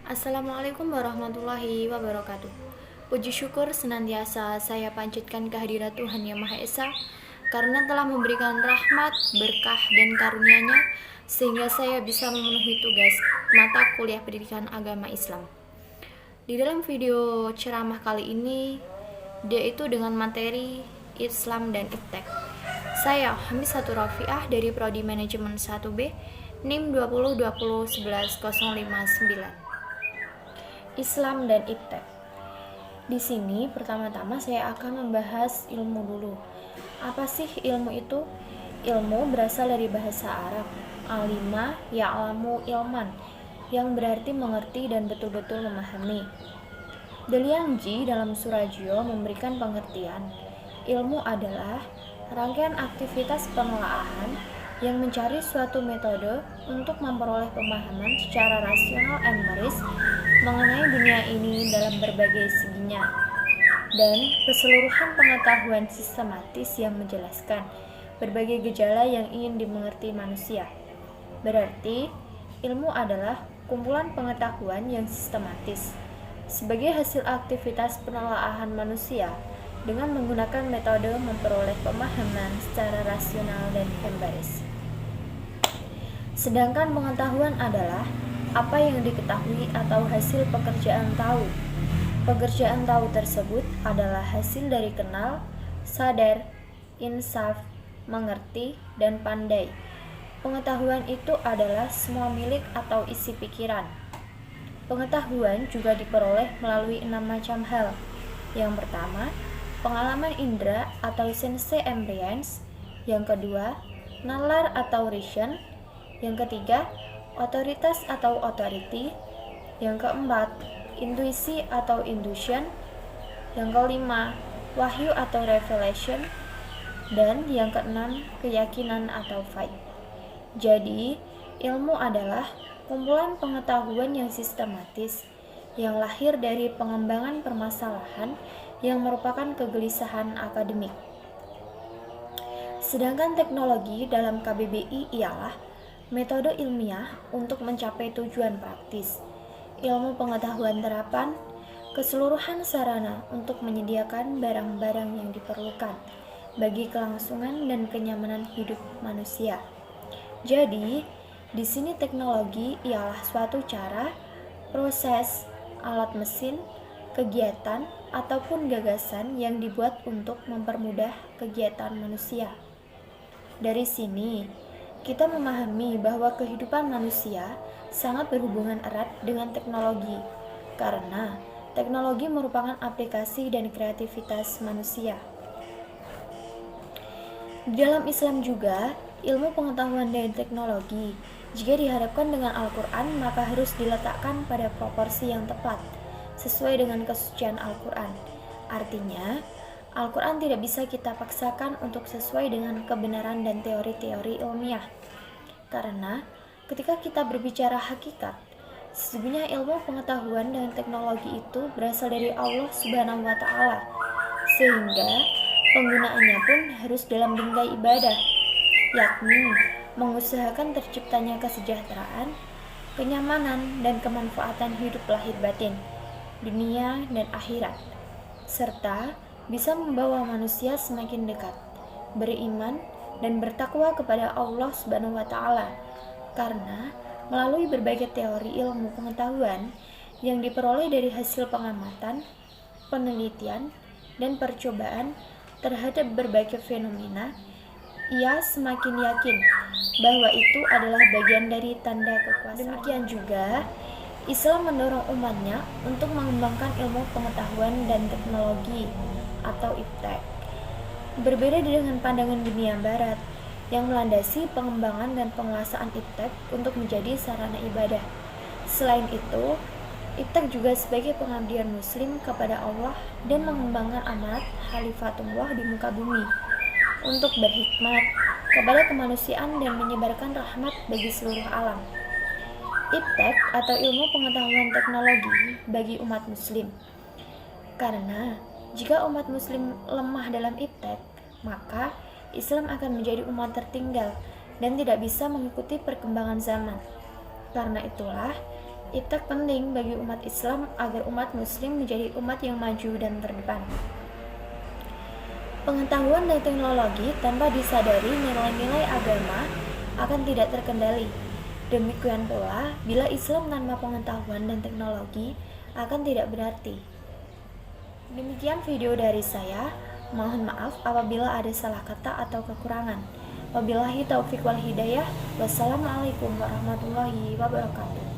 Assalamualaikum warahmatullahi wabarakatuh. Puji syukur senantiasa saya panjatkan kehadirat Tuhan Yang Maha Esa, karena telah memberikan rahmat, berkah, dan karunia-Nya sehingga saya bisa memenuhi tugas mata kuliah pendidikan agama Islam. Di dalam video ceramah kali ini, yaitu dengan materi Islam dan Iptek. Saya Hamisatur Rafiah dari Prodi Manajemen 1B, NIM 2020111059. Islam dan Iptek. Di sini pertama-tama saya akan membahas ilmu dulu. Apa sih ilmu itu? Ilmu berasal dari bahasa Arab, alima ya'lamu ilman, yang berarti mengerti dan betul-betul memahami. Deliangji dalam Surajio memberikan pengertian, ilmu adalah rangkaian aktivitas penelaahan yang mencari suatu metode untuk memperoleh pemahaman secara rasional empiris mengenai dunia ini dalam berbagai seginya, dan keseluruhan pengetahuan sistematis yang menjelaskan berbagai gejala yang ingin dimengerti manusia. Berarti, ilmu adalah kumpulan pengetahuan yang sistematis sebagai hasil aktivitas penelaahan manusia dengan menggunakan metode memperoleh pemahaman secara rasional dan empiris. Sedangkan pengetahuan adalah apa yang diketahui atau hasil pekerjaan tahu. Pekerjaan tahu tersebut adalah hasil dari kenal, sadar, insaf, mengerti, dan pandai. Pengetahuan itu adalah semua milik atau isi pikiran. Pengetahuan juga diperoleh melalui 6 macam hal. Yang pertama, pengalaman indera atau sense experience. Yang kedua, nalar atau reason. Yang ketiga, otoritas atau authority. Yang keempat, intuisi atau intuition. Yang kelima, wahyu atau revelation. Dan yang keenam, keyakinan atau faith. Jadi, ilmu adalah kumpulan pengetahuan yang sistematis yang lahir dari pengembangan permasalahan yang merupakan kegelisahan akademik. Sedangkan teknologi dalam KBBI ialah metode ilmiah untuk mencapai tujuan praktis, ilmu pengetahuan terapan, keseluruhan sarana untuk menyediakan barang-barang yang diperlukan bagi kelangsungan dan kenyamanan hidup manusia. Jadi, di sini teknologi ialah suatu cara, proses, alat mesin, kegiatan, ataupun gagasan yang dibuat untuk mempermudah kegiatan manusia. Dari sini, kita memahami bahwa kehidupan manusia sangat berhubungan erat dengan teknologi, karena teknologi merupakan aplikasi dan kreativitas manusia. Di dalam Islam juga, ilmu pengetahuan dan teknologi, jika dihadapkan dengan Al-Quran, maka harus diletakkan pada proporsi yang tepat, sesuai dengan kesucian Al-Quran. Artinya, Al-Quran tidak bisa kita paksakan untuk sesuai dengan kebenaran dan teori-teori ilmiah. Karena, ketika kita berbicara hakikat, sesungguhnya ilmu pengetahuan dan teknologi itu berasal dari Allah Subhanahu wa Ta'ala, sehingga penggunaannya pun harus dalam bingkai ibadah, yakni mengusahakan terciptanya kesejahteraan, kenyamanan, dan kemanfaatan hidup lahir batin, dunia dan akhirat, serta bisa membawa manusia semakin dekat, beriman, dan bertakwa kepada Allah Subhanahu wa Ta'ala, karena melalui berbagai teori ilmu pengetahuan yang diperoleh dari hasil pengamatan, penelitian, dan percobaan terhadap berbagai fenomena, ia semakin yakin bahwa itu adalah bagian dari tanda kekuasaan. Demikian juga, Islam mendorong umatnya untuk mengembangkan ilmu pengetahuan dan teknologi atau iptek. Berbeda dengan pandangan dunia barat yang melandasi pengembangan dan penguasaan iptek untuk menjadi sarana ibadah. Selain itu, iptek juga sebagai pengabdian muslim kepada Allah dan mengembangkan amanat khalifatullah di muka bumi untuk berhikmat kepada kemanusiaan dan menyebarkan rahmat bagi seluruh alam. Iptek atau ilmu pengetahuan teknologi bagi umat muslim. Karena jika umat muslim lemah dalam iptek, maka Islam akan menjadi umat tertinggal dan tidak bisa mengikuti perkembangan zaman. Karena itulah, Iptek penting bagi umat Islam agar umat Muslim menjadi umat yang maju dan terdepan. Pengetahuan dan teknologi tanpa disadari nilai-nilai agama akan tidak terkendali. Demikian pula, bila Islam tanpa pengetahuan dan teknologi akan tidak berarti. Demikian video dari saya. Mohon maaf apabila ada salah kata atau kekurangan. Wabillahi taufiq wal hidayah. Wassalamualaikum warahmatullahi wabarakatuh.